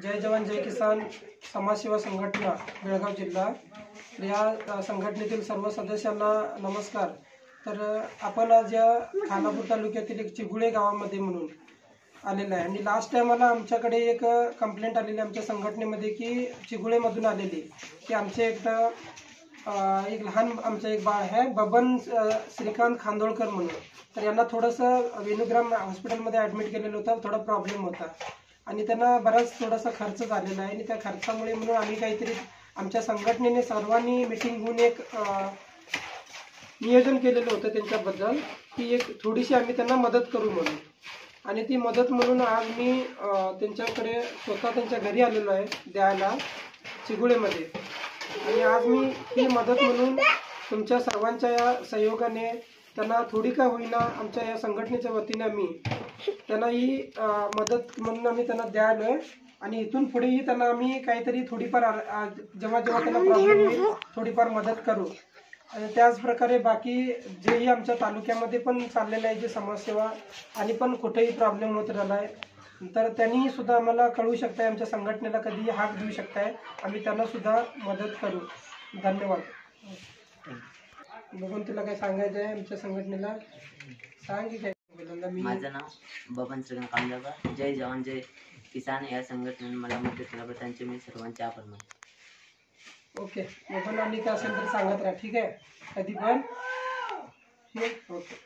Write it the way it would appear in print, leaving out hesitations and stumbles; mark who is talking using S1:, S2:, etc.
S1: जय जवान जय किसान समाजसेवा संघटना बेळगाव जिल्हा या संघटनेतील सर्व सदस्यांना नमस्कार। तर आपण आज या खानापूर तालुक्यातील एक चिगुळे गावामध्ये म्हणून आलेला आहे आणि लास्ट टाइमला आमच्याकडे एक कंप्लेंट आलेली आमच्या संघटनेमध्ये की चिगुळेमधून आलेली की आमचे एक लहान आमचं एक बाळ आहे बबन श्रीकांत खांदोळकर म्हणून। तर यांना थोडंसं वेणुग्राम हॉस्पिटलमध्ये ॲडमिट केलेलं होतं, थोडा प्रॉब्लेम होता आणि त्यांना बराच थोडासा खर्च झालेला आहे आणि त्या खर्चामुळे म्हणून आम्ही काहीतरी आमच्या संघटनेने सर्वांनी मीटिंग घेऊन एक नियोजन केलेलं होतं त्यांच्याबद्दल की एक थोडीशी आम्ही त्यांना मदत करू म्हणून। आणि ती मदत म्हणून आज मी त्यांच्याकडे स्वतः त्यांच्या घरी आलेलो आहे द्यायला चिगुळेमध्ये। आणि आज मी ही मदत म्हणून तुमच्या सर्वांच्या या सहयोगाने त्यांना थोडी का होईना आमच्या या संघटनेच्या वतीने आम्ही त्यांना ही मदत म्हणून आम्ही त्यांना द्यायला आणि इथून पुढेही त्यांना आम्ही काहीतरी थोडीफार जेव्हा जेव्हा त्यांना प्रॉब्लेम येईल थोडीफार मदत करू। आणि त्याच प्रकारे बाकी जेही आमच्या तालुक्यामध्ये पण चाललेलं आहे जे समाजसेवा आणि पण कुठेही प्रॉब्लेम होत राहिला आहे तर त्यांनी सुद्धा आम्हाला कळवू शकताय, आमच्या संघटनेला कधीही हाक देऊ शकताय, आम्ही त्यांना सुद्धा मदत करू। धन्यवाद। बबन तुला काय सांगायचं आहे आमच्या संघटनेला सांग की काय?
S2: माझं नाव बबन श्रीकांत खांदोळकर, जय जवान जय किसान या संघटनेने मला मदत केल्याबद्दल त्यांचे मी सर्वांचे आभार मानतो।
S1: ओके, बबन आणि काय असेल तर सांगत राहा, ठीक आहे? कधी पण ओके।